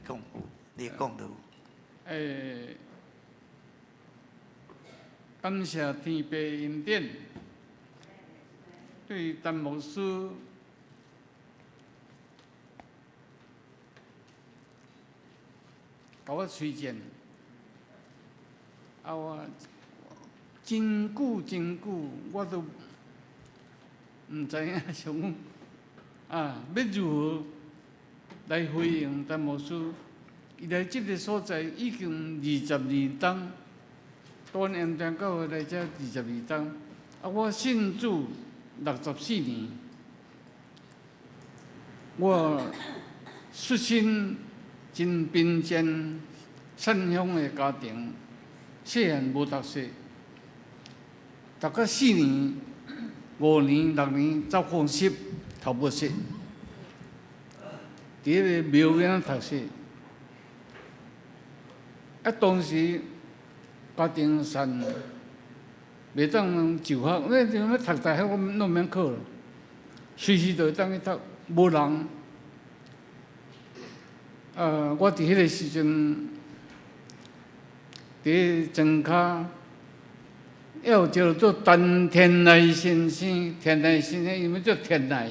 讲有，你讲到。感谢天父恩典，对陈牧师甲我推荐，我真久，我都唔知影想讲要如何来回应陈牧师。伊来即个所在已经22冬，端延长教会来遮22冬，我信主64年，我出身真贫贱善乡的家庭，细汉无读书，读到4年、5年、6年走奉习读博士，伫迄个庙院读书。当时家庭善，袂当就学，那像要读大学，我拢免考了，随时就会当去读，无人。我伫迄个时阵，伫庄骹要叫做天籁先生，天籁先生因为叫天籁，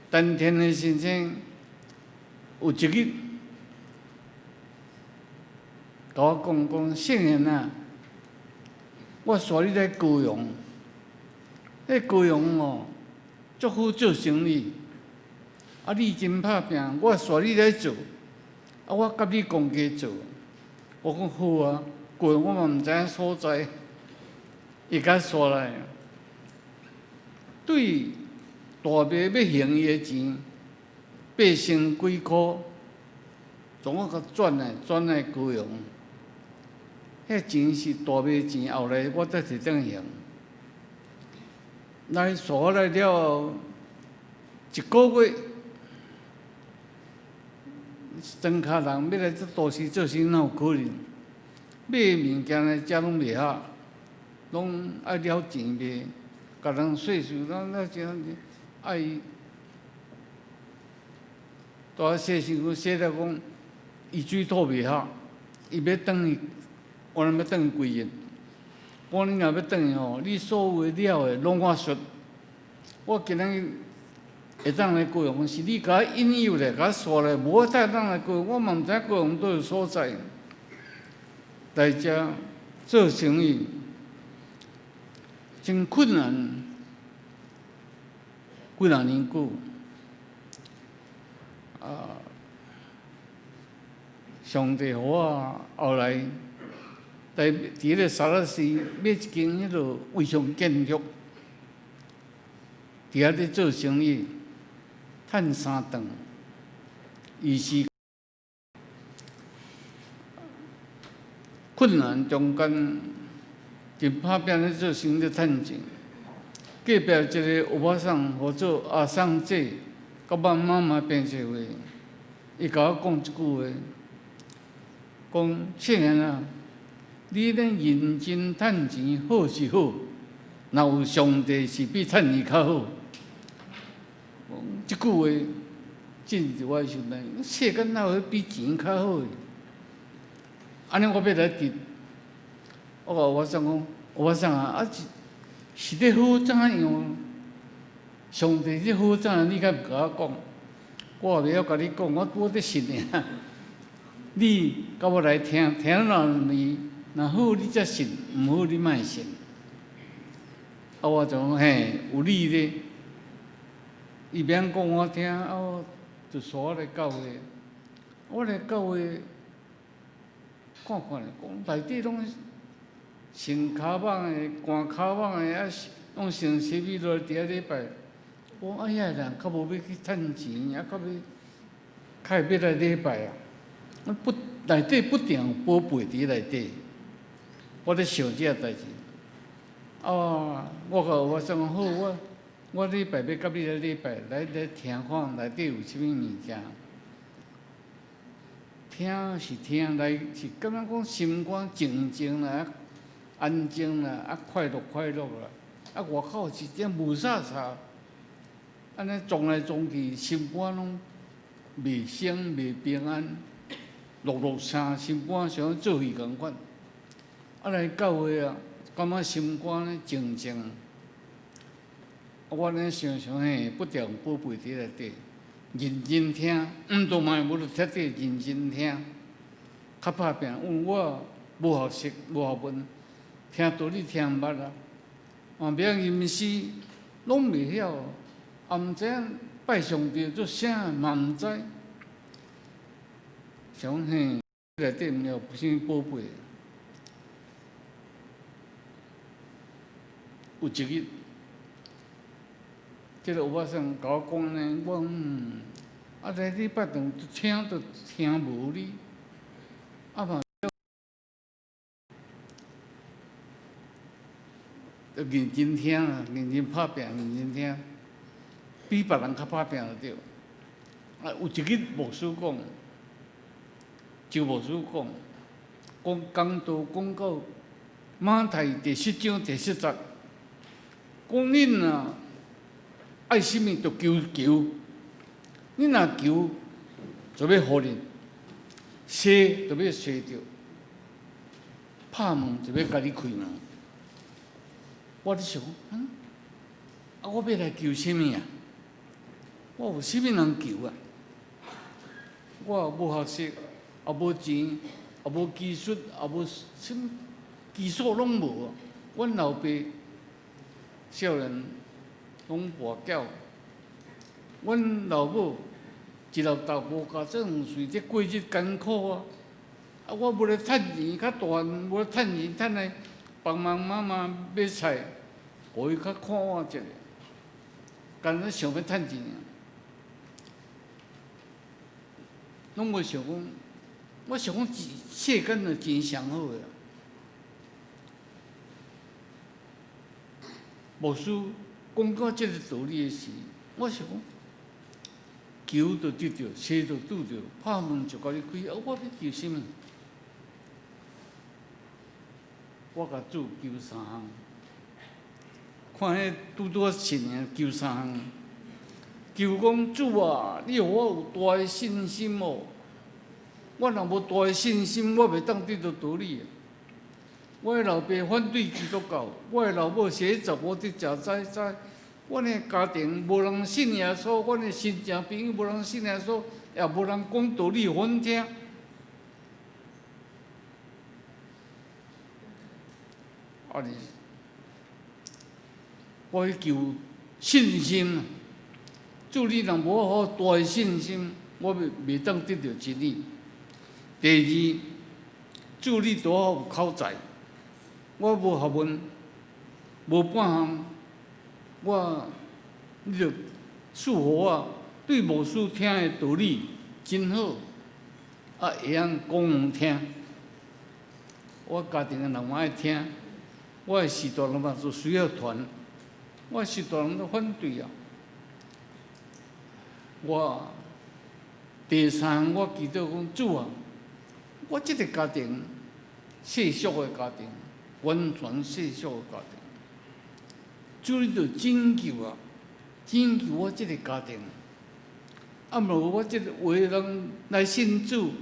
天籁先生有一日。甲我讲，圣贤啊，我带你来高雄，迄高雄哦，足好做生意。你真拍拼，我带你来做，我甲你共家做。我讲好啊，高雄我嘛毋知影所在，伊甲带来。对大卖要还伊的钱，8千几箍，总我甲转来高雄。迄钱是大卖钱，后来我才摕转用。来带来了1个月，庄脚人要来这都市做生意，哪有可能？买物件来遮拢袂合，拢爱了钱卖，甲人税收，那真爱大写信去写了讲，伊水土袂合，伊要转去。我要转去几日？我你若要转去吼，你所有了的拢我出。我今仔日会当来高雄，是你甲我引诱咧，甲我带来，无我再当来高雄，我嘛毋知高雄倒有所在。来遮做生意真困难，几若年久。上帝互我后来。伫迄个沙拉市买一间迄落卫生建筑，伫遐咧做生意，趁3顿，伊是困难中间，真拍拼咧做生意咧趁钱。隔壁一个有法送，号做阿送姐，甲阮妈妈变做伙，伊甲我讲一句话，讲圣贤啊。你咧认真趁钱好是好，若有上帝是比趁钱较好。即句话进入我心内，世间哪有比钱较好？安尼我要来直，我想讲，我想是咧好怎样？上帝咧好怎样？你敢毋甲我讲？我袂晓甲你讲，我咧信尔。你甲我来听了你。若好你才信，毋好你莫信。我就讲嘿，有理咧。伊免讲我听，我就带我来教会。我来教会看咧，讲内底拢穿卡蠓的、寒卡蠓的，拢穿西米落伫遐礼拜。我哎呀人较无要去趁钱，较会要来礼拜啊。内底不定有宝贝伫内底。我咧想这代志，我想好，我礼拜要甲你来礼拜，来听看内底有啥物物件。听是听，来是感觉讲心肝静静啦，安静啦，快乐啦，外口是这无啥，安尼撞来撞去，心肝拢未生未平安，陆陆相心肝像做戏共款。啊来教会啊，感觉心肝咧静静。我咧常常不调宝贝伫内底，认真听，都嘛无彻底认真听，较拍拼。因为我无学识，无学问，听道理听毋捌啊。名吟诗拢袂晓，也毋知影拜上帝做啥，嘛毋知。想内底毋了啥物宝贝。有一日，即个有法师甲我讲呢，我来礼拜堂听无哩，嘛认真听啊，认真拍拼，认真听，比别人较拍拼就对。有一日牧师讲，周牧师讲讲道讲到马太第10章第10节，讲恁啊爱啥物就求，恁若求就要互恁，踅就要踅着，拍门就要甲你开门。我咧想，我要来求啥物啊？我有啥物通求啊？我也无学识，也无钱，也无技术，也无啥物技术拢无。阮老爸少年拢跋筊，阮老母一老豆无家做黄水，这过日艰苦啊！我无咧趁钱较大，无咧趁钱趁来帮忙妈妈买菜，互伊较看我一下。干那想要趁钱，拢无想讲。我想讲，世间就真上好个。牧师讲到这个道理的时，我想讲，求就得着，踅就拄着，拍门就甲你开。我要求啥物？我甲主求3项，看迄拄啊信的求3项。求讲主啊，你互我有大的信心哦。我若无大的信心，我袂当得到道理。我的老爸反对基督教，我的老母写15日食早餐，阮的家庭无人信耶稣，阮的亲情朋友无人信耶稣，也无人讲道理互阮听。我去求信心，主你若无互我大的信心，我袂当得到真理。第二，主你多好有口才，我无学问，无半项，你着赐予我对牧师听的道理真好，会晓讲互听。我家庭的人嘛爱听，我的士大人嘛就需要传，我的士大人都反对啊。第三，我祈祷讲主啊。我这个家庭，世俗的家庭，完全世俗的家庭，主你着拯救啊，拯救我这个家庭。无我这个有的人来信主，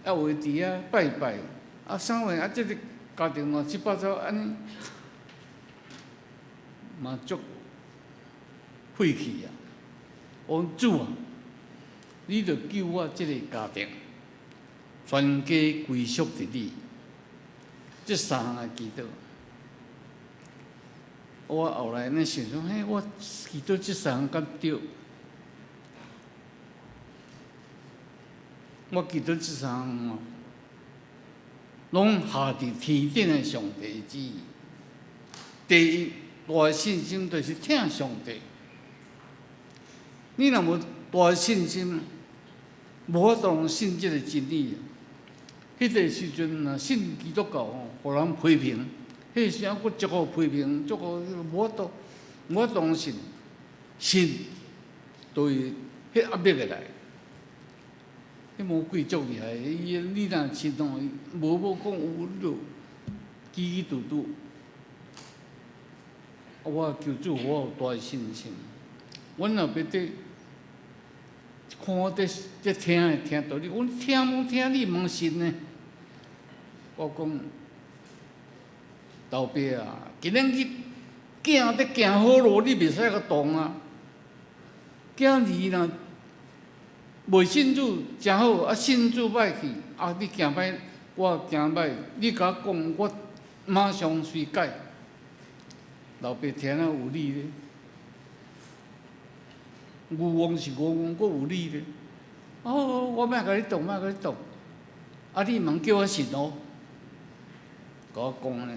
还有伫遐拜拜，啥货这个家庭乱七八糟安尼，嘛足晦气啊！我主啊，你着救我这个家庭。全家归属伫你，这3项的祈祷，我后来呢想想，我祈祷这3项敢对？我祈祷这3项拢下伫天顶的上帝旨意。第一，大的信心就是听上帝。你若无大的信心，无法度信这个真理。迄个时阵若信基督教互人批评，迄时阵佫足好批评，足好无法度信，就会迄压力会来。迄魔鬼足厉害，你若信无讲有你就起起拄拄。我求主，我有大的信心。阮老爸伫看我这听的听道理，我听听你问神呢？我讲，老爸啊，今日去行得行好路，你袂使甲动啊。今日若袂信主真好，啊信主歹去，啊你行歹，我行歹，你甲我讲，我马上随改。老爸听了有理咧，牛王是牛王，佫有理咧。哦，我莫甲你动，莫甲你动。啊，你茫叫我信哦，甲我讲咧。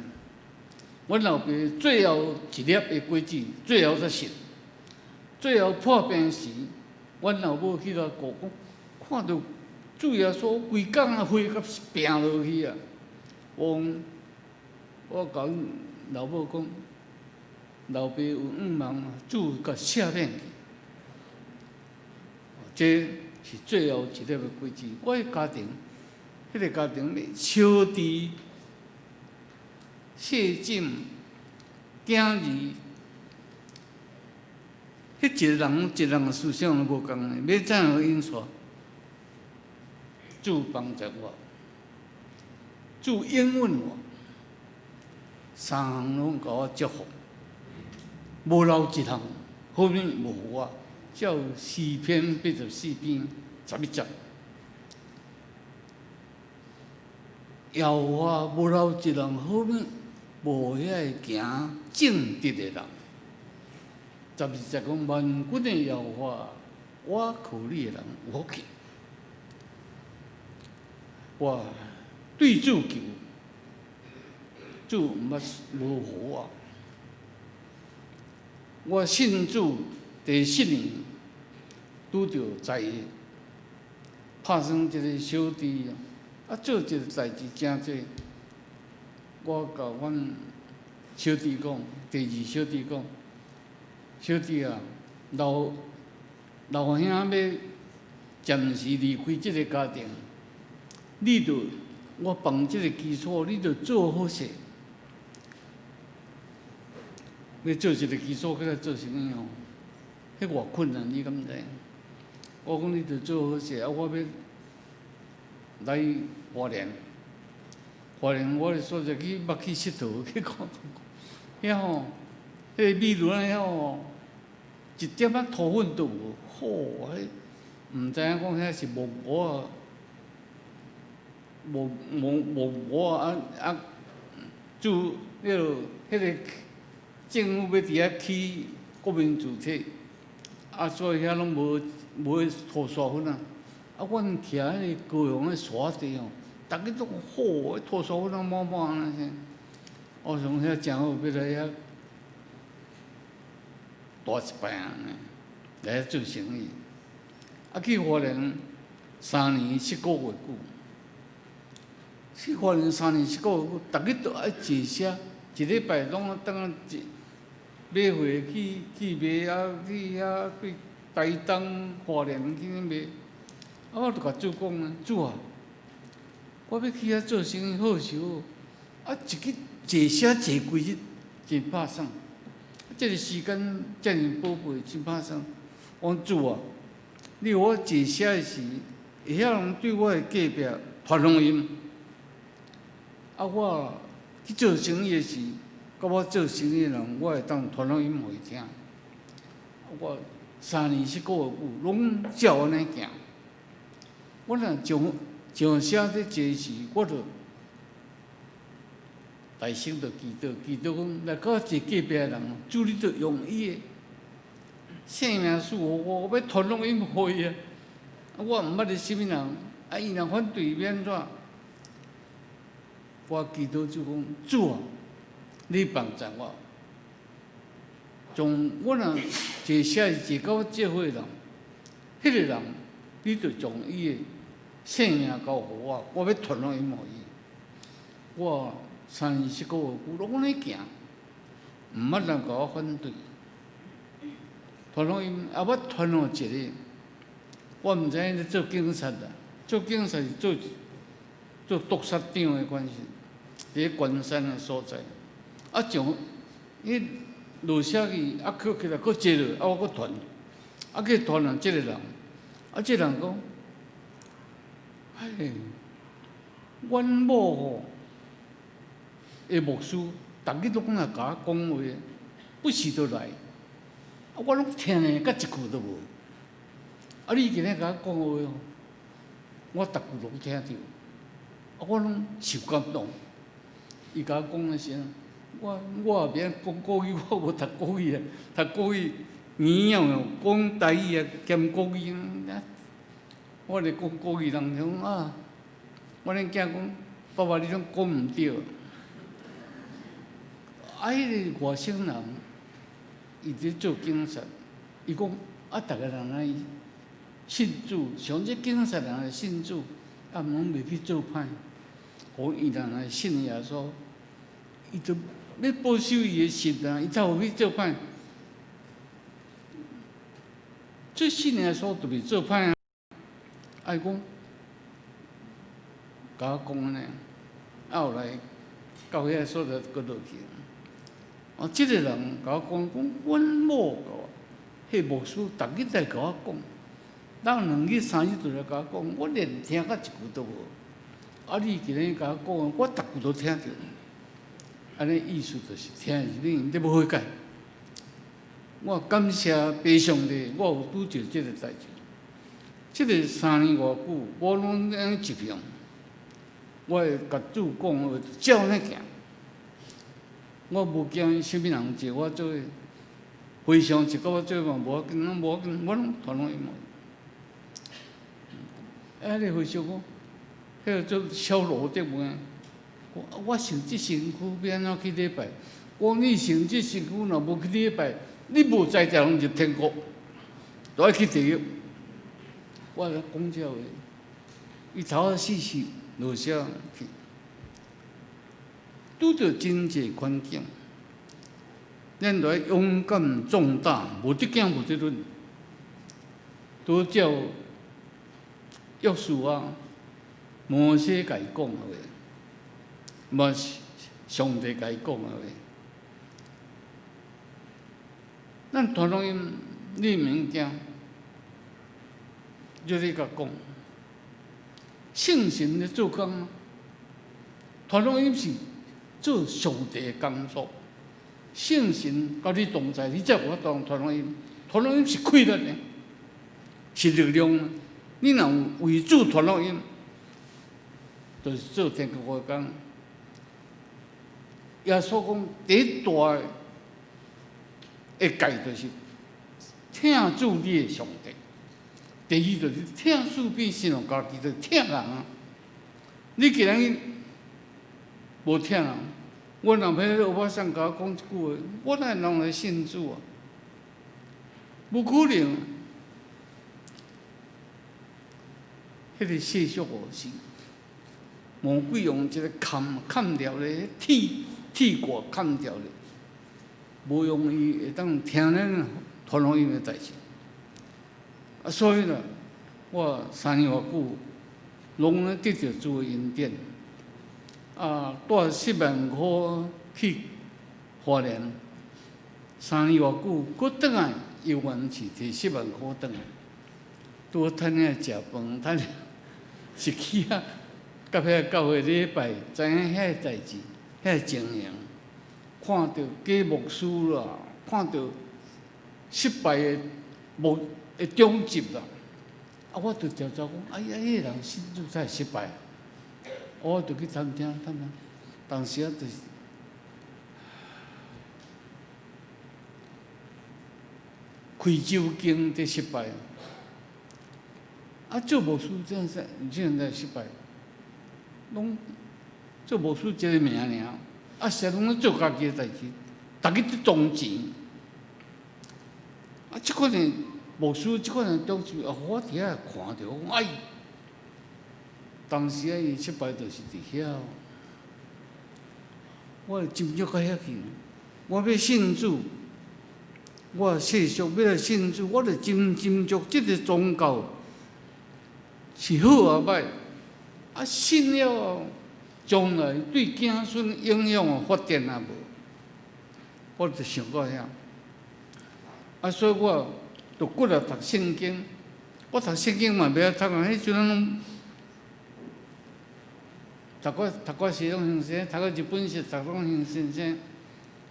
阮老爸最后一粒的果子，最后才信。最后破病时，阮老母去甲讲，看到主耶稣规工啊灰甲病落去啊。我甲阮老母讲，老爸有忙啊，主甲赦免去。这是最后一粒的果子。我的家庭，迄个家庭咧，烧猪、谢浸、囝儿。迄一个人一个人思想都无共个，要怎样应错？主帮助我，主应允我，三项拢甲我祝福，无留一项，后面无我。照诗篇84篇11节，耶和华无留一项，后面无遐会行正直的人。12节讲万军的耶和华，我靠你的人有福气。我对主求，主毋捌无互我。我信主第7年，拄着在拍算一个小弟啊，做一个代志真济。我甲阮小弟讲，第2小弟讲。小弟啊，老兄要暂时离开这个家庭，你着我放这个基础，你着做好势。要做一个基础，搁来做生意吼，迄偌困难，你敢知？我讲你着做好势，啊，我要来花莲，我的所在去捌去佚佗，去看，遐吼，迄个美轮遐吼。一点仔土粉都无，好，迄毋知影讲遐是木模啊，木模啊，就迄个政府要伫遐起国民主体，啊，所以遐拢无土沙粉啊。啊，阮徛迄个高雄迄沙地吼，逐个都好，迄土沙粉啊满满安尼。我从遐真好，要来遐。大一摆啊！来遐做生意，啊去花莲3年7个月久，去花莲3年7个月久，逐日都爱坐车，一礼拜拢啊当啊买货去卖啊，去遐去台东、花莲去卖。啊，我就甲主讲啊，主啊，我要去遐做生意好是好，啊一日坐车坐几日，真拍爽。这个时间遮尔宝贵，真拍算。我讲主啊，你有我坐车的时，会晓人对我的隔壁传福音。啊，我去做生意的时，甲我做生意的人，我会当传福音互伊听。我3年7个月久，拢照安尼行。我若上车咧坐时，我着。大声着祈祷讲，来到一隔壁的人，主你着用伊的性命赐我，我要传福音互伊啊！我毋捌咧什么人，啊，伊若反对要安怎？我祈祷主讲，主啊，你帮助我，从我若坐车坐到教会的人，迄个人，你着将伊的性命交互我，我要传福音互伊，我。3年7个月久，拢安尼行，毋捌人甲我反对。传福音啊，我传互一个，我毋知影咧做警察啦，做警察是做督察长的关系，伫关山的所在。啊，从迄落车去，啊，起来佫坐落，啊，我佫传，啊，去传啊，即个人，即人讲，哎，阮某吼，的牧师，逐日拢来甲我讲话，不时就来，我拢听呢，甲一句都无。你今日甲我讲话吼，我逐句拢听着，我拢受感动。伊甲我讲那些，我也免讲国语，我无读国语啊，读国语语样哦，讲台语啊兼国语啊。我咧讲国语，人讲啊，我恁囝讲，爸爸你拢讲毋对。迄个外省人，伊伫做警察，伊讲逐个人来信主，像这警察人来信主，拢袂去做歹。互伊人来信耶稣，伊就要保守伊的信啊，伊才有去做歹。最信耶稣就袂做歹啊。伊讲，甲我讲安尼，后来到遐所在搁落去。即个人甲我讲，阮某迄牧师逐日来甲我讲，咱2日3日就来甲我讲，我连听甲一句都无。你今日甲我讲，我逐句都听着。安尼意思就是听你要好解。我感谢爸上帝，我有拄着即个代志。即个3年偌久，我拢安尼一样，我会甲主讲话，照安尼行。我无惊啥物人坐我做，非常是甲我做嘛，无要紧，我拢传拢伊嘛。你回想讲，迄个做小罗德门，我信即身躯要安怎去礼拜？我你信即身躯若无去礼拜，你无在地方入天国，就爱去地狱。我来讲这话，伊头仔死死落下去。拄着真济环境，咱就要勇敢壮大，无得惊无得论。拄照约书亚、摩西甲伊讲的话，嘛是上帝甲伊讲的话。咱传福音，你免惊，就你甲讲，圣神咧做工，传福音是。做上帝的工作，圣神甲你同在，你才有法当传福音。传福音是快乐的，是力量。你若有为主传福音，就是做天国的工。耶稣讲第一大的戒就是听主你的上帝，第二就是听主比信用家己，就是听人啊。你既然无听人，我若要有法上甲我讲一句话，我哪会人来信主啊？无可能。迄个世俗哦是魔鬼用一个砍掉咧，铁挂砍掉咧，无用伊会当听咱传福音的代志。所以呢，我3年偌久，拢咧得到主的恩典。带10万块去花莲，3年偌久，搁转来游园市摕10万块转来，拄好趁遐食饭，趁是去甲遐教会礼拜，知影遐代志，遐情形，看到假牧师啦，看到失败的终结啦，我就调查讲，哎呀，迄个人信主才失败。我就去探听，当时就是开酒经在失败，做牧师这样在失败，拢做牧师一个名尔，实拢咧做家己的代志，逐日伫赚钱，即款的牧师，即款的东西，我伫遐看着，哎。当时伊失败就是伫遐，我斟酌到遐去。我要信主，我世俗要来信主，我着斟酌即个宗教是好啊歹，信了后，将来对子孙影响发展啊无，我着想到遐。所以我着骨力读圣经，我读圣经嘛，袂晓读啊，迄阵拢读诗拢行先，读日本诗，读拢行先。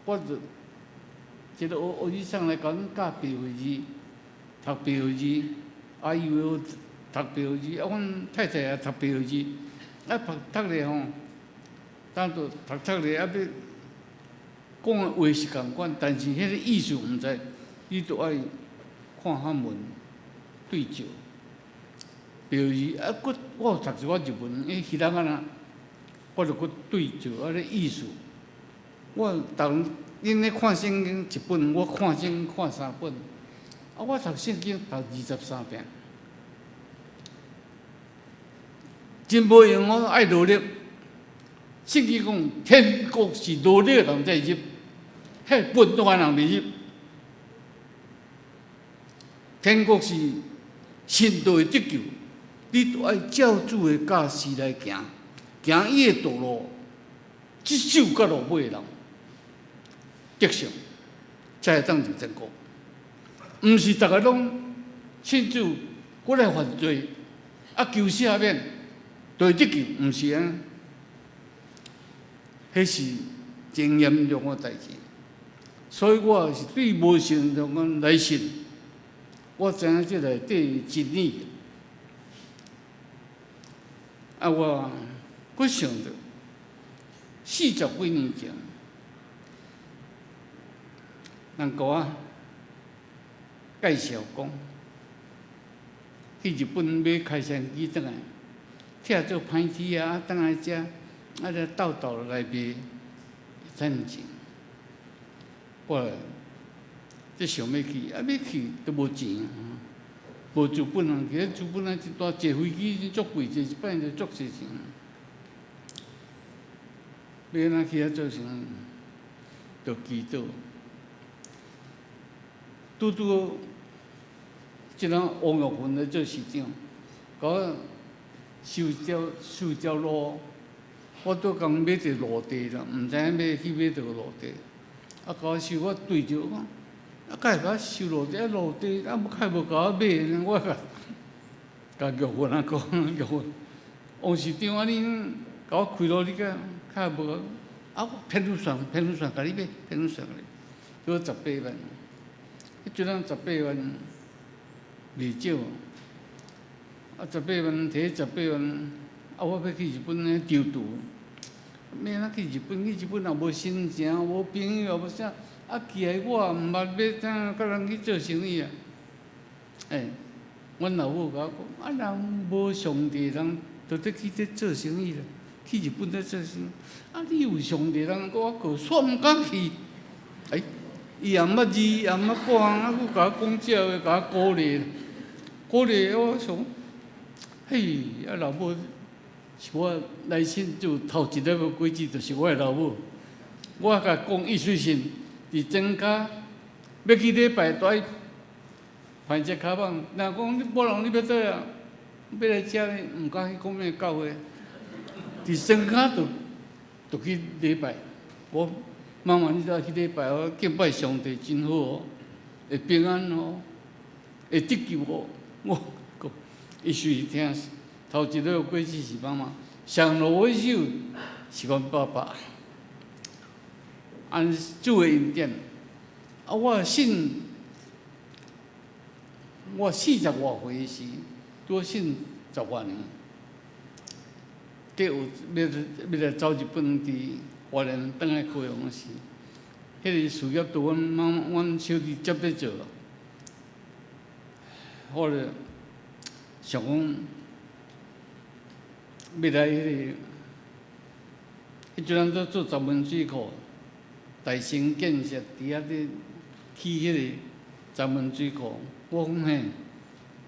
我就一个学医生来甲阮教笔画字，读笔画字，啊以为我读笔画字，啊阮太太也读笔画字，啊读咧吼，当作读咧，啊要讲的话是共款，但是迄个意思毋知，你着爱看汉文对照。笔画字啊，我有读一寡日文，迄人啊呐，我着搁对照啊咧意思。我因咧看圣经一本，我看圣经看3本，啊，我读圣经读23遍，真无用哦，爱努力。圣经讲天国是努力的人才入，迄笨蛋人袂入。天国是信道的得救，你着爱照主的教示来行，行伊的道路，一手到落尾的人。得胜，才会当入天国。毋是逐个拢信主，过来犯罪，啊求赦免，就会得救，毋是安。迄是真严重的代志。所以我是对无信的人来信，我知影这内底真理。啊，我佫想着40几年前。人甲我介绍讲，去日本买开山机转来，拆做歹铁啊，转来遮，啊咧斗来卖趁钱。我即想要去，啊要去都无钱，无资本啊，其实资本啊，一大坐飞机足贵，坐一摆就足侪钱。要安怎去做啥？着祈祷。拄即人王玉芬来做市长，甲我修条路，我拄讲买着路地啦，毋知影要去买着个路地，啊，甲我修，我对着讲，啊，甲会甲我修路地，啊，路地啊，较无甲我买，我甲玉芬啊讲，玉芬，王市长啊，你甲我开路，你较无，啊，我骗你算，甲你买，骗你算，叫18万。迄阵啊18万袂少，啊18万摕18万，啊我要去日本咧丢赌，要安怎去日本？去日本也无亲情，无朋友，也无啥，啊去来我也毋捌要怎甲人去做生意啊？阮老母甲我讲，啊人无上帝人，就得去这做生意啦，去日本咧做生意。啊你有上帝人，甲我告煞毋敢去，伊也毋捌字，也毋捌看，啊，佫甲我讲这话，甲我鼓励，我想，嘿，啊老母是我来信就头一个要过节，就是我的老母。我甲讲，意思是伫庄家要去礼拜，带排只卡棒。若讲你某人你要倒啊，要来遮呢，毋敢去讲咩教会。伫庄家就去礼拜，我。妈妈，你再去礼拜哦，敬拜上帝真好哦，会平安哦，会得救哦。我讲，伊是听头一个过节是妈妈，上落尾手是阮爸爸，按主的恩典，啊，我信，我40外岁时，拄信10外年，要来走日本伫。华人倒来高雄时，迄个事业都阮小弟接咧做，我咧想讲要来迄阵做闸门水库，大兴建设伫遐咧起迄个闸门水库，我讲嘿，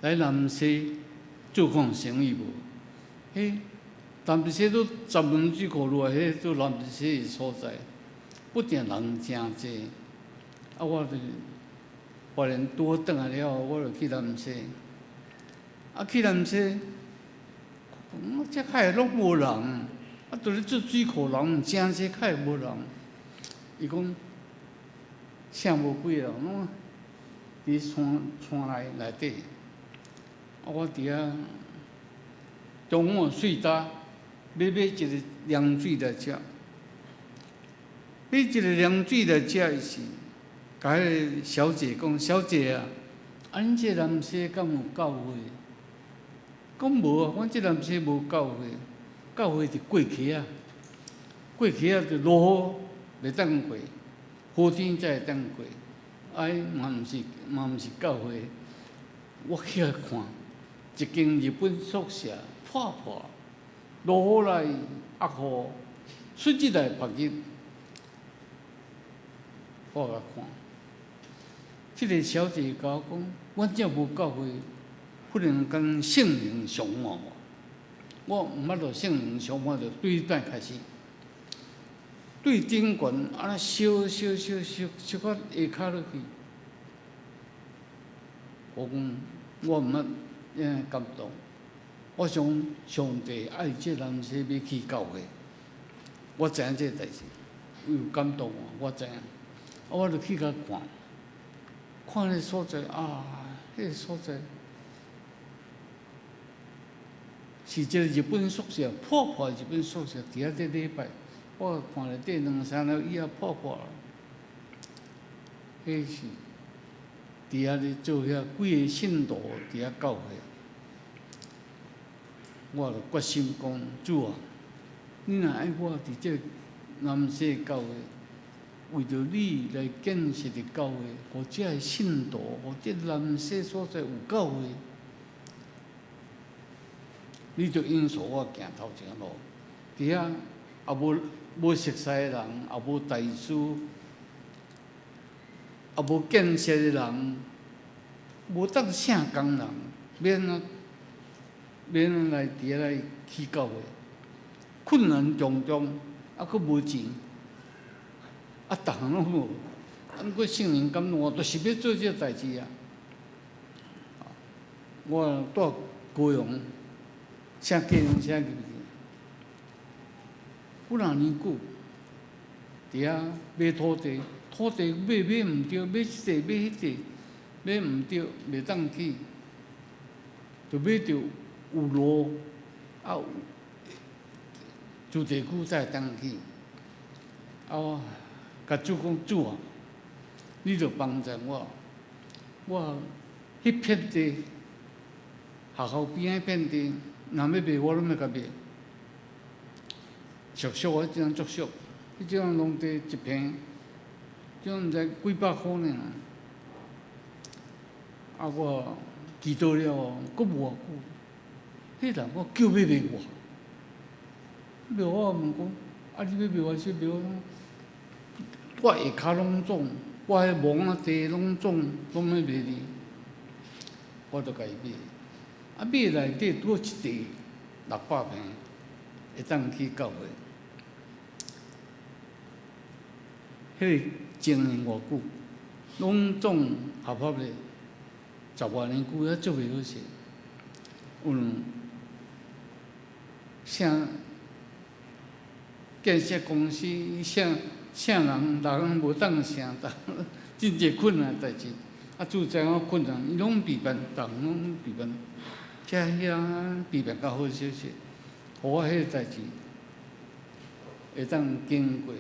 来南西做看生意无？嘿。南西都闸门水库落来，迄做南西的所在，不定人真济。啊，我就华人拄好转来了，我就去南西。啊，去南西，遮较会拢无人，啊，伫咧做水库人真济，较会无人。伊讲，啥无几个人，拢伫山内底。我伫遐中午睡搭，买一个凉水来食。买一个凉水来食时，甲迄个小姐讲：“小姐啊，恁这男婿敢有教会？”讲无啊，阮这男婿无教会，教会伫过溪啊，过溪啊就落雨袂当过，好天才会当过。嘛毋是教会，我去遐看，一间日本宿舍破破，落雨来压雨，水质来曝日，我甲看。即个小姐甲我讲，阮这无教会，忽然间圣灵上满我毋捌着圣灵上满，就对摆开始，对顶悬安尼烧到下骹落去。我讲我毋捌感动，我想上帝爱这男生要去教会，我知影这代志，有感动我知影，我就去甲看，看迄个所在啊，迄个所在是一个日本宿舍，破破日本宿舍，伫遐伫礼拜，我看内底两三楼以后破破了，迄是。伫遐咧做遐几个信徒伫遐教会，我就决心讲主啊，你若爱我伫这南西教会，为着你来建设的教会，互这个信徒，互这南西所在有教会，你就引导我行头前路。伫遐也无熟悉的人，也无大师。也无建设的人，无当圣工人，免来伫遐来去教会，困难重重，还佫无钱，逐项拢无，毋过圣灵感动我，就是要做这代志啊！我带高雄，写家人写入去，不然年久，伫遐买土地。土地买毋对，买即地买迄地，买毋对，袂当去，就买着有路啊有住地区才会当去。我甲主讲主啊，你着帮助我迄片地学校边仔片地，若要卖我拢要甲卖，俗啊，即种足俗，迄种农地一平。种毋知几百箍呢，我祈祷了后，佫无偌久，迄人我叫要卖我，卖我问讲，你要卖我说卖我下骹拢种，我迄蒙仔地拢种，拢要卖你，我就甲伊买，买内底拄好一地600平，会当去教会，迄个。经营偌久，拢总合法咧，10多年久还做袂好势。建设公司啥人无当啥，真侪困难代志。做这样困难，伊拢避免，逐项拢避免，遐避免较好些，互我迄个代志会当经过，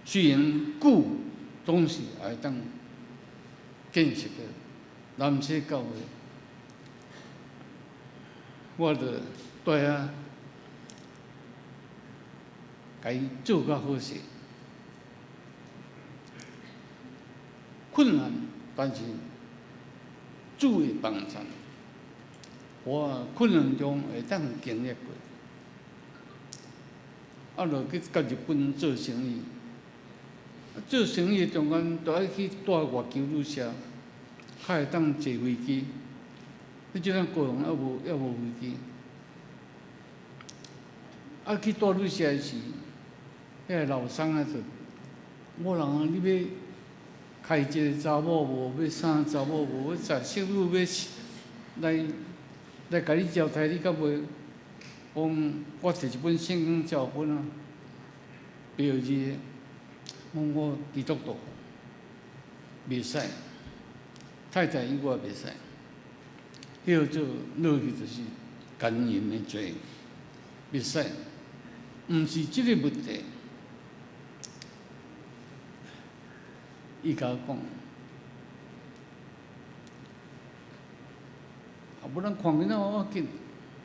虽然久。总是也会当建设个南西教会，我着带遐，甲伊做较好势。困难，但是主会帮衬，我困难中会当经历过，就去甲日本做生意。做生意中间，就爱去带外求旅社，较会当坐飞机。你即咱高雄还无飞机，去带旅社时，迄个老乡就我人啊，你要开一个查某无？要啥查某无？要食媳妇要来甲你招待，你敢袂？讲我摕一本圣经照本啊，标字。讲我基督徒，袂使，太太以外袂使。叫做落去就是奸淫的罪，袂使，毋是即个问题。伊甲我讲，无咱看囡仔要紧，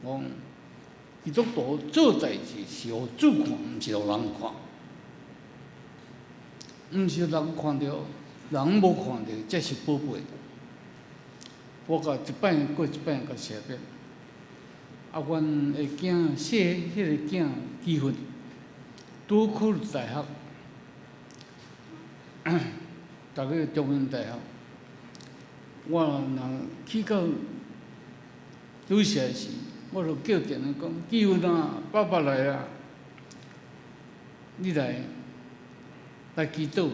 讲基督徒做代志是互主看，毋是互人看，毋是人看到，人无看到，这是宝贝。我甲一摆过一摆甲写遍，啊，阮的囝小迄个囝结婚，拄考入大学，读个中原大学，我若去到旅社时，我就叫电话讲结婚啊，爸爸来啊，你来祈祷，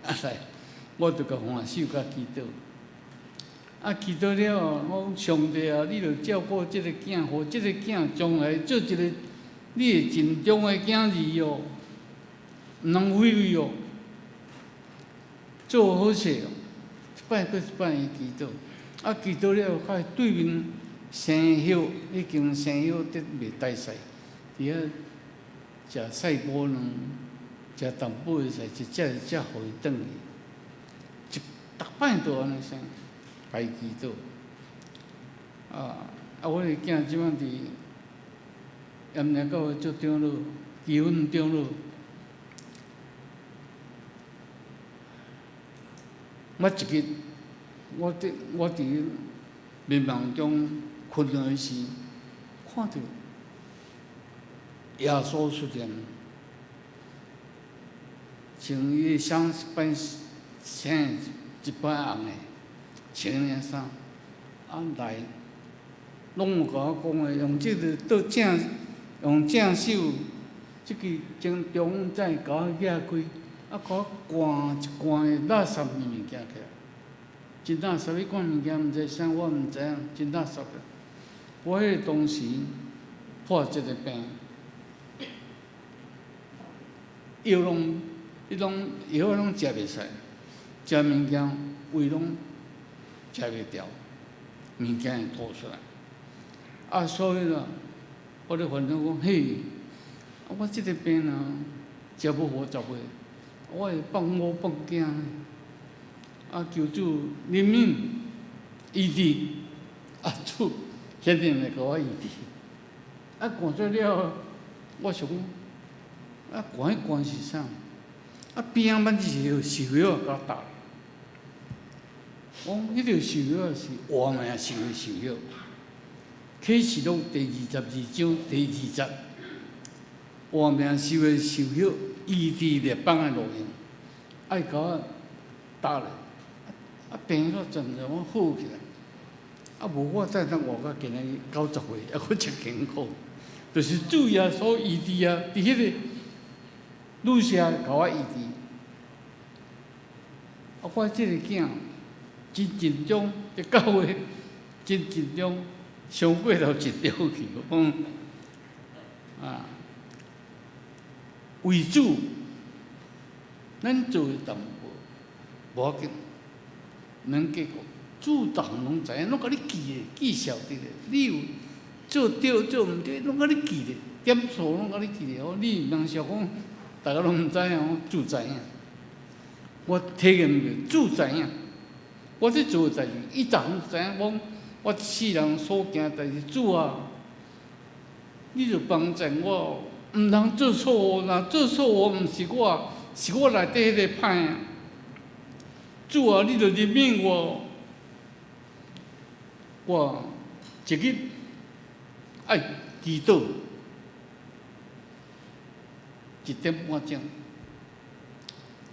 啊来，我就甲欢喜甲祈祷。啊，祈祷了，我讲上帝啊，你着照顾即个囝，互即个囝将来做一个你会尽忠的囝儿哦，毋通废位哦，做好势哦。一摆过一摆的祈祷，啊，祈祷了，较对面生叶已经生叶得袂大细，伫遐食菜脯卵，食淡薄的菜，一只互伊转去，逐摆都安尼生。排祈祷，我个囝即摆伫延宁教会做长老，结婚长老。捌一日，我伫迷茫中困难时，看到耶稣出现，穿伊上半身一摆红的。穿领衫，来，拢有甲我讲诶，用即个倒正，用正手，即个从中再甲我举开，甲我灌一罐诶垃圾物件起来，真垃圾，迄罐物件毋知啥，我毋知影，真垃圾个。我迄个当时破即个病，药拢食袂使，食物件胃拢。食袂掉，物件会吐出来。啊，所以啦，我咧烦恼讲，嘿，我即个病啊，食要活10岁，我会放某放囝。啊，求主怜悯医治，啊主肯定会甲我医治。啊，看做了，我想讲，啊，看迄关是啥？啊，边仔捌是受药甲打。讲迄条受药是活命受的受药，启示录第22章第20，活命受的受药，医治列邦的路用，爱甲我打咧，啊病到渐渐我好起来，啊无我再当活到今日90岁，还佫真健康，就是主耶稣医治啊，伫迄个路社甲我医治，啊我即个囝。真紧张，伫教会真紧张，上过头一条去，讲为主，咱做诶淡薄，无要紧，免计较，主逐项拢知影，拢甲你记诶，记晓得诶。你有做对做毋对，拢甲你记咧，点数拢甲你记咧。哦，你人想讲，大家拢毋知影，主知影。我体验着，主知影。我咧做代志，伊逐项知影。我一世人所行代志，主啊，你着帮助我，毋通做错误。若做错误，毋是我，是我内底迄个歹啊。主啊，你着怜悯我。我一日爱祈祷1点半钟，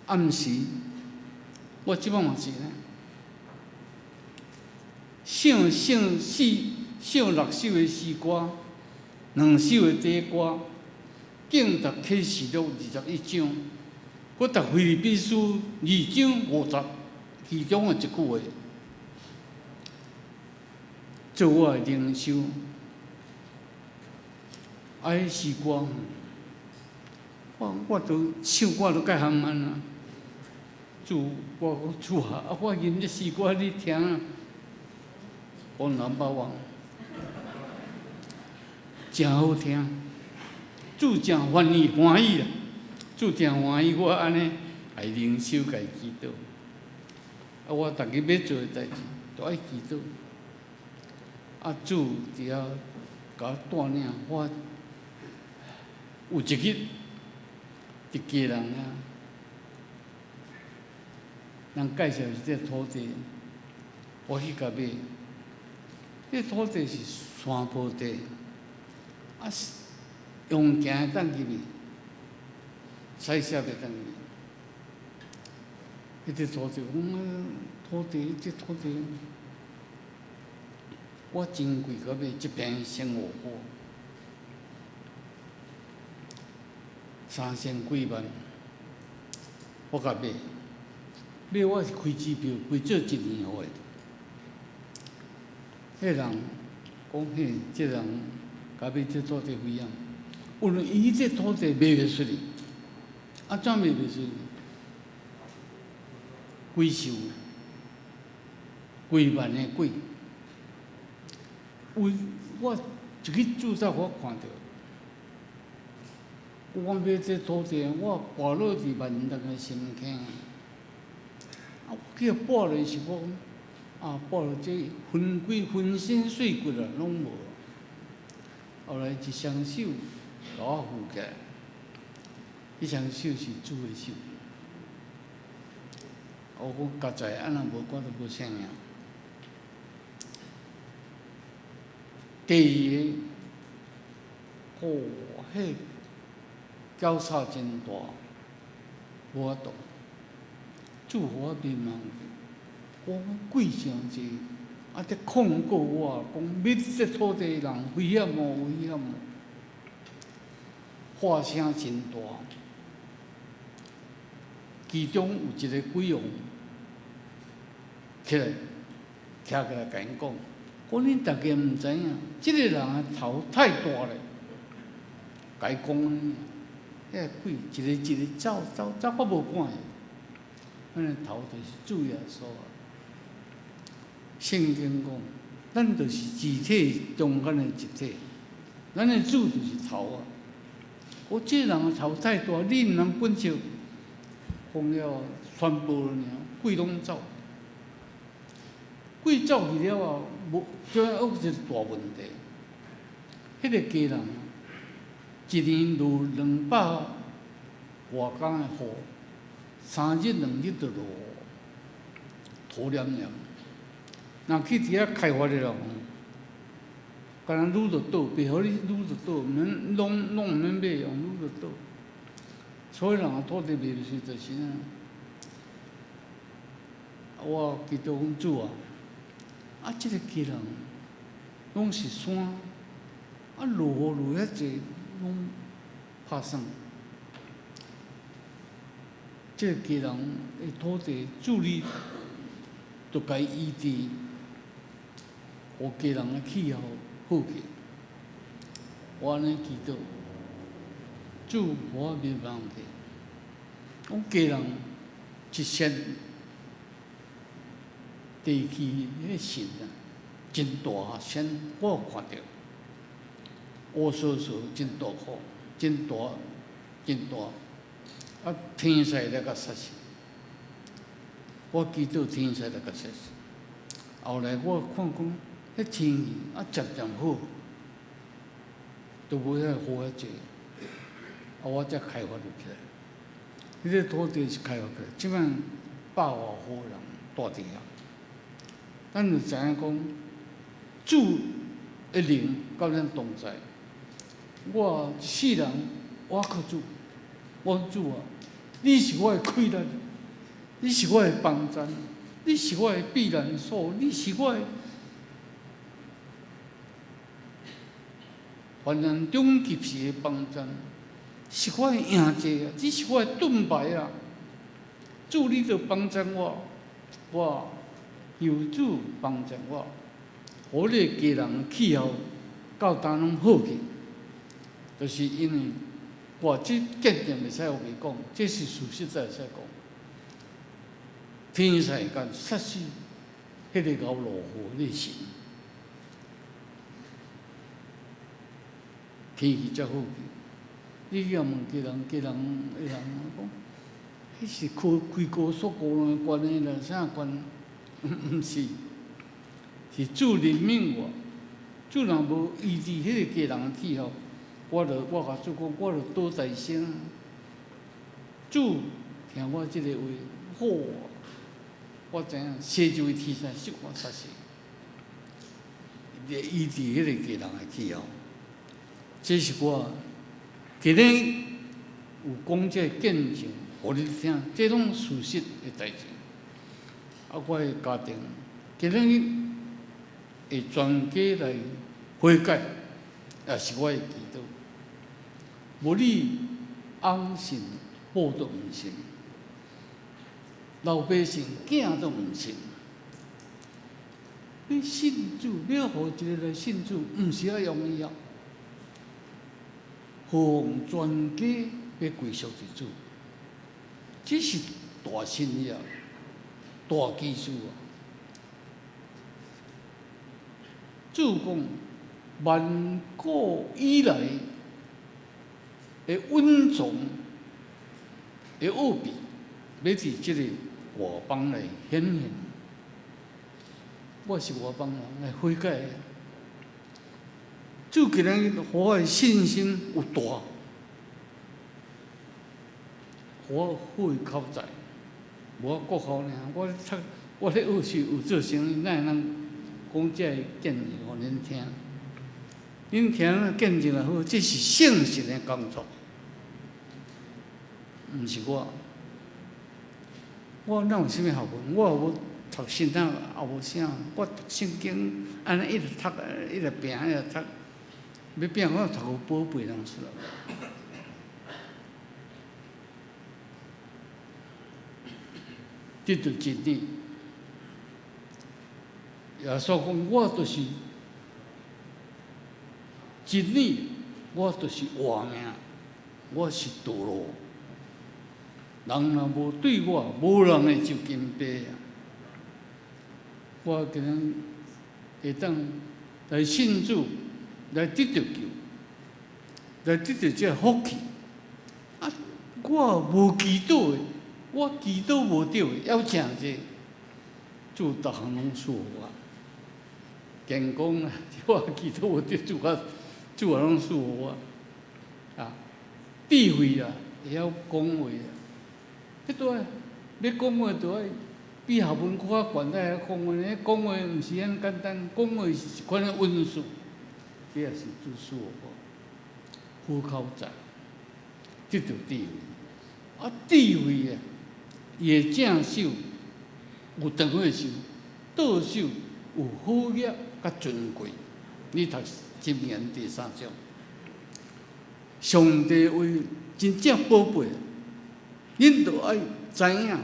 暗时我即摆嘛是呢。唱6首的诗歌，2首的短歌，敬读启示录21章，我读腓立比书2章50其中的一句话，做我的灵修。迄诗歌，我都唱，我都介含慢啊。主，我讲主啊，我吟这诗歌你听啊。讲No.1，真好听，主真欢喜啦，主真欢喜，我安尼爱灵修家祈祷。我逐日要做诶代志，都爱祈祷。主只要甲我带领，我有一日，一家人啊，人介绍即个土地，我去甲买。迄土地是山坡地，用行会当入去，驶车会当入去。迄个土地，土地，这土地，我真贵甲买，一平1500块，3000几万，我甲买。买我是开支票，开做1年后诶。迄人讲，即人甲买这土地费用，有论伊这土地卖袂出去，怎卖袂出去？贵收，几万的贵。我一去注册，我看到，我买这土地，我跋落伫万人的心境。我去跋落是我跋落这分身碎骨啊，拢无。后来一双手甲我扶起来，迄双手是主的手。我讲实在，安那无我都无啥命。第二个，迄交叉真大，无法度，主我迷茫去。我贵上济，在控告我，讲买这土地人危险无？危险无？话声真大，其中有一个鬼王起来，徛起来甲因讲。我恁大家毋知影，即个人头太大了，甲伊讲，迄个鬼一个走，我无看伊，咱个头就是主耶稣啊。圣经讲，咱就是肢体中间的一体，咱的主就是头啊。我即个人头太大，你毋通本笑，讲了全部了，鬼拢走，鬼走去了后。这又是大问题。迄个家人，一年落200外工的雨，3日2日就落土黏黏。若去伫遐开发的人，干那愈就倒，袂互你愈就倒，拢毋免买，用愈就倒。所以人土地卖出就是啊。我祈祷讲主啊，即个家人拢是山，落雨落遐济，拢拍送。即个家人的土地助力，就该医治，互家人的气候好起。我安尼祈祷，主我迷茫去，讲家人一线。地区迄神啊，真大仙，我有看到。乌索真大块，真大，天使来甲杀死。我祈祷天使来甲杀死。后来我看讲，迄天气渐渐好，都无遐雨遐济，我才开发落起来。迄个土地是开发起来，即摆100外户人住伫遐。咱就知影讲，主的灵甲咱同在。我一世人，我靠主，我主啊，你是我的气力，你是我的帮助，你是我的避难所，你是我的患难中及时的帮助，是我的赢者啊，你是我的盾牌啊。主，你就帮助我。求主帮助我，互你家人气候到当拢好去，就是因为我这见证袂使有伊讲，这是事实在会使讲。天使甲杀死迄个搞落雨的神，天气才好去。你去问家人会人讲，迄是开高速公路关的啦，啥关？毋是，是主人命我。主人无依治迄个家人的气候，我甲主讲，我着多在声。主听我即个话，好，我知影，生就会天生适我煞是。依治迄个家人的气候，这是我今日有讲这见证，互你听，这拢事实的代志。我的家庭今日会全家来悔改，也是我的祈祷。无你翁信，某都毋信；老百姓囝都毋信。你信主，你要互一个来信主，毋是遐容易啊！互全家要归属于主，这是大信仰、大技术啊！主讲，万古以来的稳重的奥秘，要伫即个外邦来显现。我是外邦人来悔改的，主今日互我的信心有大，互我好的口才，无我国校尔，我咧学习有做生意，哪会通讲这见证互恁听？恁听见证也好，这是圣神的工作，毋是我。我哪有啥物学问？我也无读神学，也无啥。我读圣经，安尼一直读，一直拼，一直读。要拼，我读个宝贝人出来。这就真理。耶稣讲，我就是真理，我就是活命，我是道路。人若无对我，无人会受敬拜啊！我今日会当来信主，来得到救，来得到这福气。啊，我无祈祷的，我祈祷无着的，要诚济，主逐项拢赐我。健康啊，我祈祷无着，主啊拢赐我。啊，智慧啊，会晓讲话啊。迄都要讲话，都要比学问搁较悬来讲话。迄讲话毋是遐简单，讲话是一款的文术，这也是主赐我好口才，得到智慧。啊，智慧啊，伊的正手有长的手，倒手有好业甲尊贵。你读箴言第3章，上帝话真正宝贝。恁着爱知影，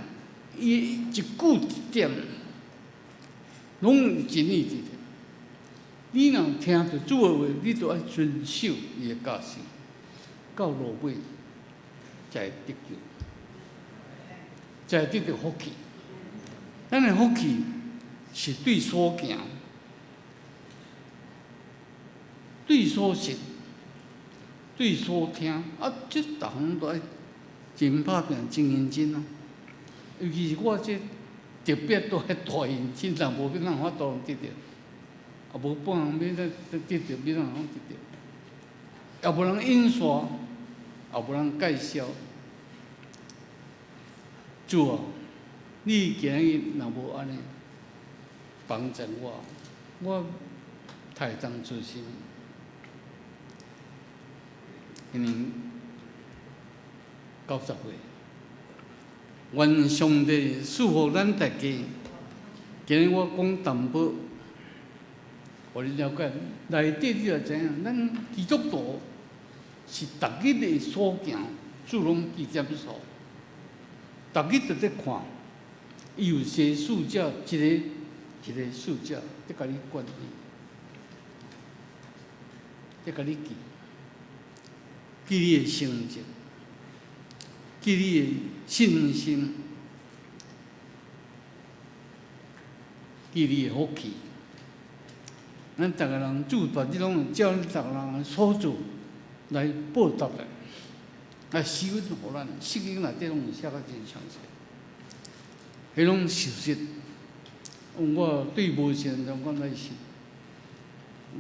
伊一句一点，拢真理伫咧。你若听着主的话，你着爱遵守伊的教训，到落尾才会得救，才会得到福气。咱的福气是对所行、对所信、对所听，啊，这逐项都爱。真打拼，真认真啊！尤其是我这特别都爱大认真，若无要哪法度通得到？也无半项要得到，要哪通得到？也无人印刷，也无人介绍。主啊，你今日若无安尼帮助我太当做什么？今年90岁，愿上帝祝福咱大家。今日我讲淡薄，互你了解，内底你就知影，咱基督徒是逐日的所行，主拢记点数，逐日都在看，伊有些使者一个使者在甲你管理，在甲你记你的成绩。记你的信心，记你的福气。咱逐个人主办即种照你逐个人的所做，来报答的，来施恩互咱。圣经内底拢有写甲真详细，迄种事实，我对无神人我来信，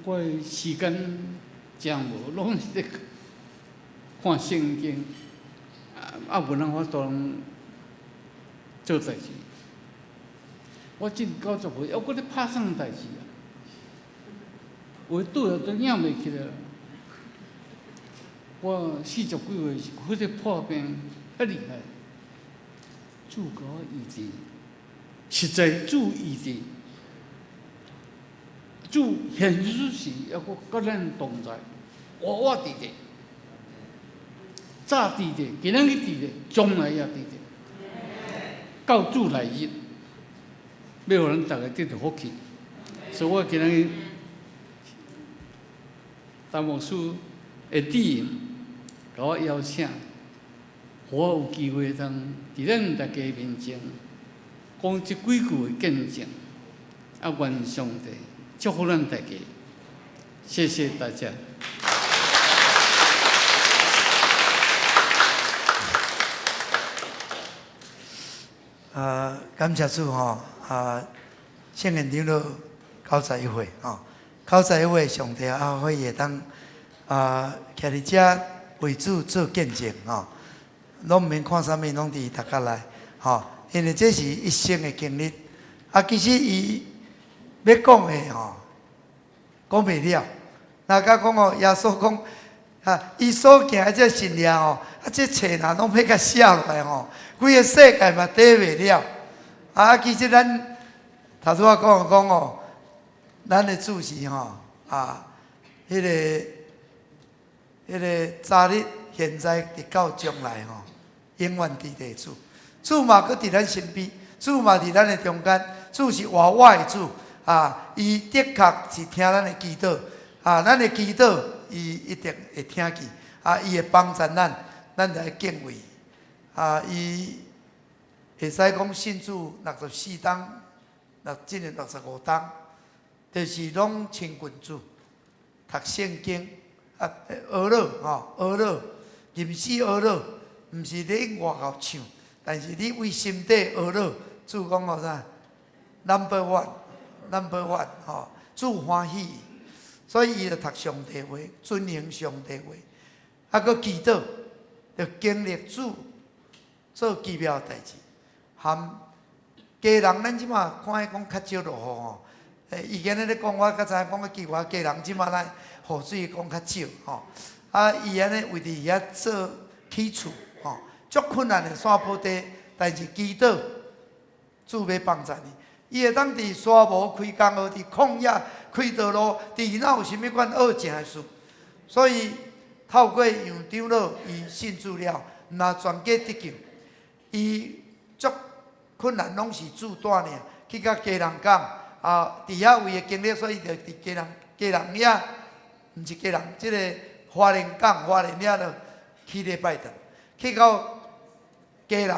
我的时间真无，拢是咧看圣经，无通法度通做代志。我真90岁，还搁咧拍算代志啊！话拄了都领袂起来。我40几岁时，迄个破病遐厉害，主甲我医治，实在主医治，主现实时还搁甲咱同在，活伫咧，早伫咧，今仔日伫咧，将来也伫咧，到主来日，要互咱大家得到福气。所以我今仔日，陈牧师会指引，甲我邀请，互我有机会通伫咱大家面前讲即几句的见证，愿上帝祝福咱大家，谢谢大家。感谢主吼，圣言长老91岁吼，91岁上帝可以当徛伫遮为主做见证吼，拢毋免看啥物，拢伫大家来吼，因为这是一生的经历。其实伊要讲的吼，讲袂了。那甲讲哦，耶稣讲伊所行这信念吼，这册若拢要甲写落来吼，规个世界嘛底袂了。其实咱头拄仔讲哦，咱的主是吼迄个早日、现在直到将来吼，永远伫地主。主嘛，搁伫咱身边，主嘛伫咱的中间，主是活我的主伊的确是听咱的祈祷咱的祈祷伊一定会听见伊会帮助咱来敬畏伊会使讲信主64冬，今年65冬，就是拢亲近主，读圣经学了，吟诗学了，毋是咧外口唱，但是你为心底学了，主讲吼啥 ？Number one 主欢喜，所以伊就读上帝话，遵行上帝话，搁祈祷，就经历主做奇妙代志。含家人，咱即马看伊讲较少落雨吼。以前咧讲，我较知影讲个奇怪，家人即马咱雨水讲较少吼。伊安尼为伫遐做起厝吼，足困难的山坡地，但是祈祷主要帮助你。伊会当伫沙漠开工学，伫旷野开道路，伫哪有啥物款好正的事？所以透过杨长老伊信主了，毋但全家得救，伊足困难拢是主带尔，去甲家人讲伫遐为的经历，所以就伫家人遐，毋是家人，即个花莲港遐就起礼拜堂，去到家人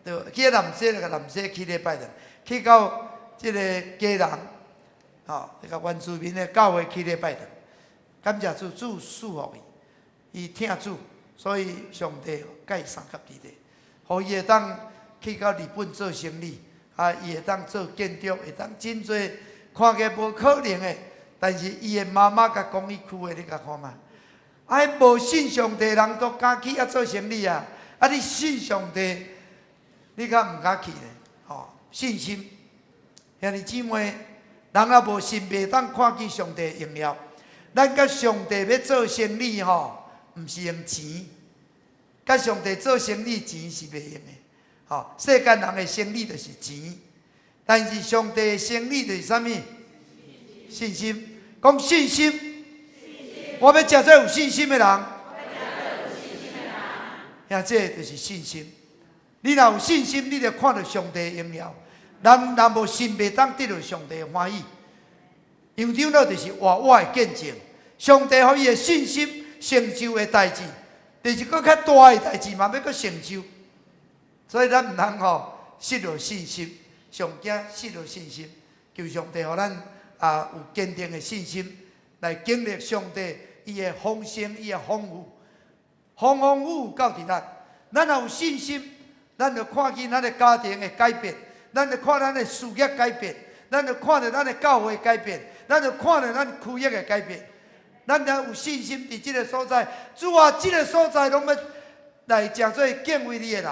就去南西就南西起礼拜堂，去到即个家人迄个原住民的教会起礼拜堂，感谢主，主赐福伊听主，所以上帝甲伊送甲伫地，互伊会当去到日本做生意，伊会当做建筑，会当真侪看起来无可能的，但是伊的妈妈甲讲伊区的，你甲看嘛？无信上帝人都敢去遐做生意你信上帝，你敢毋敢去呢？信心，兄弟姊妹，人若无信，袂当看见上帝的荣耀。咱甲上帝要做生意毋是用钱，甲上帝做生意钱是袂用的。世间人的生意就是钱，但是上帝的生意就是啥物？信心。讲信心，我要食做有信心的人。兄这就是信心。你若有信心，你就看到上帝的荣耀。人若无信，袂当得到上帝的欢喜。杨长老就是活我的见证，上帝予伊的信心成就的代志，就是搁较大的代志嘛，要搁成就。所以咱毋通失落信心，上惊失落信心，求上帝互咱有坚定的信心，来经历上帝伊的丰盛，伊的丰富，丰富到伫咱。咱若有信心，咱就看见咱的家庭会改变，咱就看咱的事业改变，咱就看到咱的教会改变，咱就看到咱区域的改变。咱若有信心伫即个所在，主啊，即个所在拢要来诚做敬畏你的人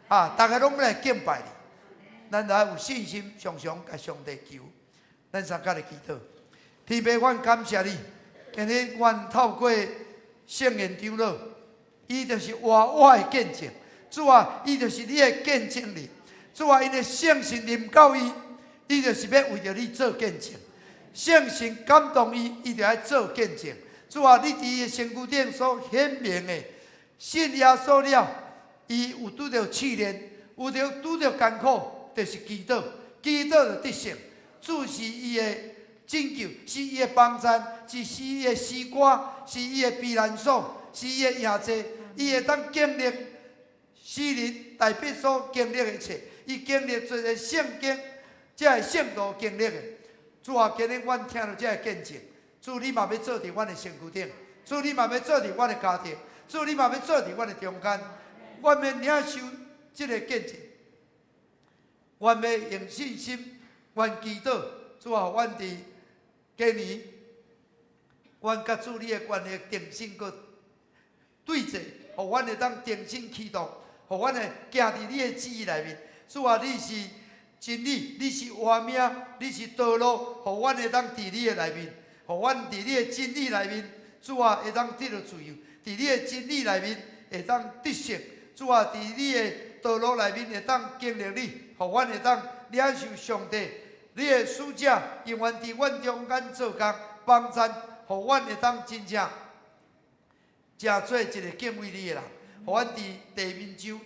啊！大家拢要来敬拜你。咱若有信心，常常甲上帝求。咱三甲来祈祷，天父，阮感谢你，今日阮透过圣言长老，伊就是活我的见证。主啊，伊就是你的见证人。主啊，因的圣神临到伊，伊就是要为着你做见证。圣神感动伊，伊就要做见证。主啊，你伫伊的身躯顶所显明的，信耶稣了，伊有拄着试炼，有拄着艰苦，就是祈祷，祈祷就得胜。主是伊的拯救，是伊的帮赞，是伊的诗歌，是伊的避难所，是伊的营座，伊会当经历诗人大笔所经历的一切，伊经历做个圣经，才会圣徒经历的。主啊，今日阮听到这个见证，主你嘛要做伫阮的身躯顶，主你嘛要做伫阮的家庭，主你嘛要做伫阮的中间，阮要领受这个见证，阮要用信心，阮祈祷，主啊，阮伫今年，阮甲主你的关系定心个对峙，互阮会当定心启动，互阮会行伫你的旨意内面。主啊，你是真理，你是活命，你是道路，互阮会当伫你的内面，互阮伫你的真理内面，主啊会当得到自由，伫你的真理内面会当得胜，主啊伫你的道路内面会当经历你，互阮会当领受上帝你的使者，永远伫阮中间做工帮赞，互阮会当真正真做一个敬畏你的人，互阮伫地面上，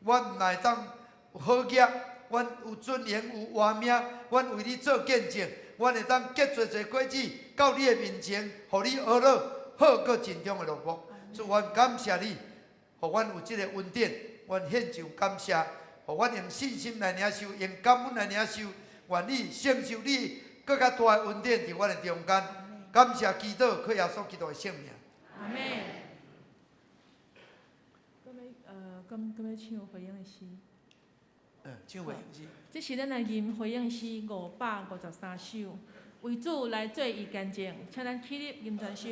阮毋会当有好业。阮有尊严，有活命，阮为你做见证，阮会当结做一果子，到你的面前，互你学乐，好过真中的乐福。主，阮感谢你，互阮有这个恩典，阮献上感谢，互阮用信心来领受，用感恩来领受，愿你承受你更较大的恩典伫阮的中间。感谢祈祷，靠耶稣基督的圣名。阿妹。咁要唱回应的诗。唱回应诗。这是咱来吟回应诗553首，为主来做伊见证，请咱起立吟全首。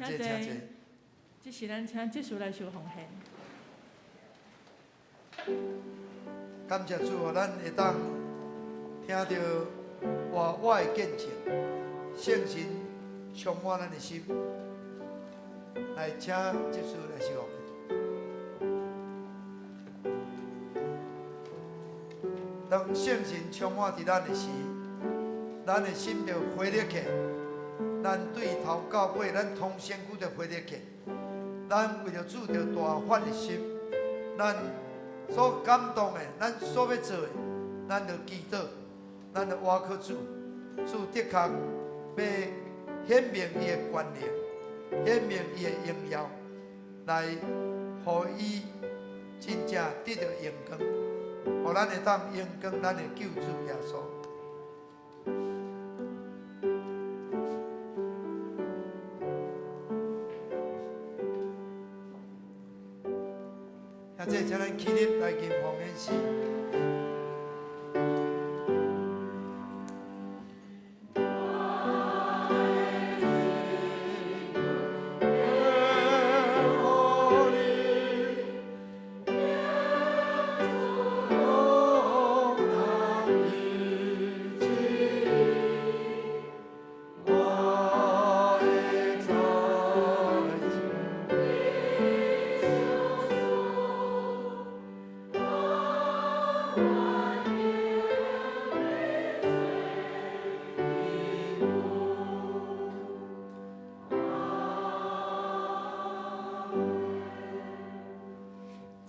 谢请坐。这是咱请技术来受奉献。感谢主哦，咱会当听到活我的见证，圣神充满咱的心。来，请技术来受奉献。当圣神充满伫咱的时，咱的心就活力起，咱对头到尾，咱通身躯就活力起。咱为着主着大发的心，咱所感动的，咱所要做的，咱就祈祷，咱就挖靠主。主的确要显明伊的权能，显明伊的荣耀，来，互伊真正得到荣光。互咱会当荣光咱的救主耶稣。现在请咱起立来敬奉献诗。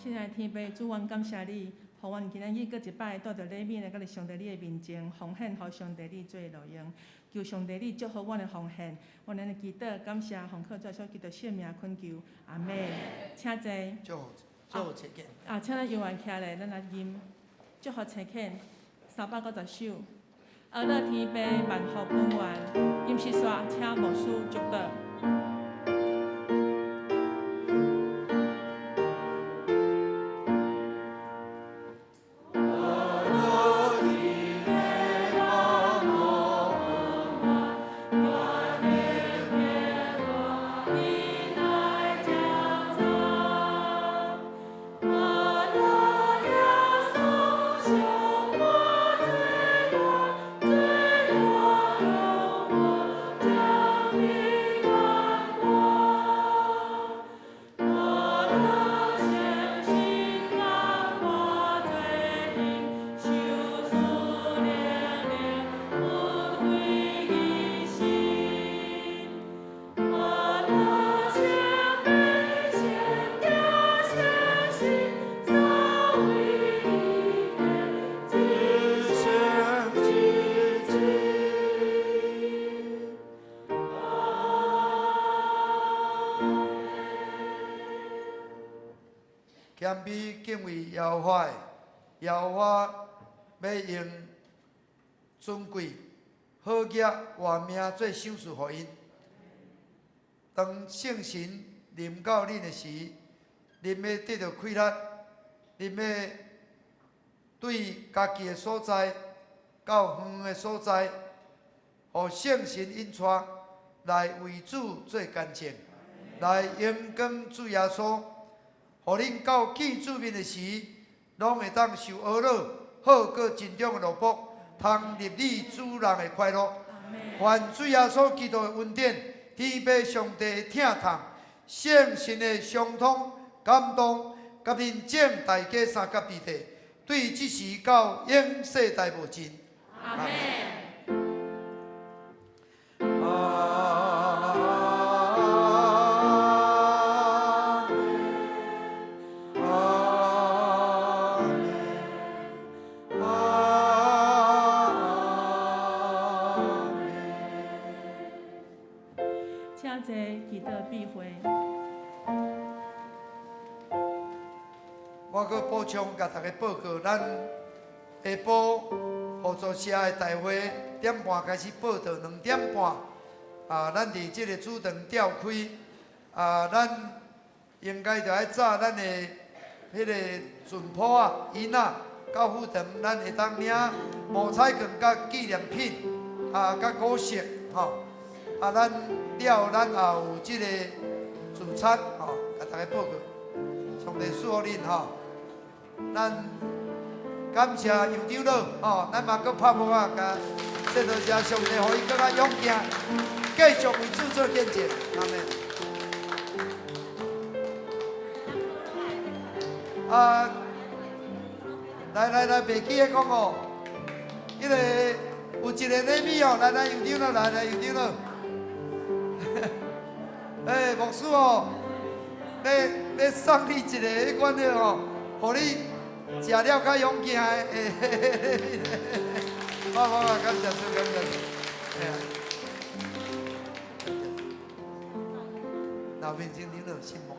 亲爱的天父，主，阮感谢你，互阮今仔日搁一摆带着礼物来到上帝你的面前，奉献互上帝你做路用。求上帝你祝福阮的奉献，阮安尼祈祷，感谢奉靠在所基督圣名恳求，阿门。请坐。祝福切见。请咱永远起来，咱来吟祝福切见390首。阿乐天父，万福本源，音是煞，请牧师祝祷。谦卑敬畏耶和华的，耶和华要用尊贵、好业、活命做手术予因。当圣神临到恁的时，恁要得到快乐，恁要对家己的所在、到远的所在，互圣神引带，来为主做见证，来荣光主耶稣。互恁到见主面的时，拢会当受呵乐，好过真正的乐福，通入你主人的快乐。愿主耶稣基督的恩典、天父上帝的疼痛、圣神的相通、感动，甲恁整大家三甲地地，对即时到永世代无尽。阿门。请坐，祈祷闭会。我阁补充甲大家报告，咱下晡合作社的大会1点半开始报道，2点半咱伫即个主堂召开咱应该就爱早咱的迄个船舶椅仔到副堂，咱会当领五彩券甲纪念品甲果实吼。啊，咱了，咱也有即个自餐吼，甲大家报告，上帝赐福恁吼。咱感谢杨长老吼，咱嘛搁拍幕啊，甲这道谢上帝，互伊更较勇健，继续为主做见证，阿门。啊，来，袂记个讲哦，迄个有一个礼物哦，来杨长老，来杨长老，牧师哦，要送你一个迄款的哦，互你食了较勇健的，好，感谢主，感谢主，老面前长老信奉。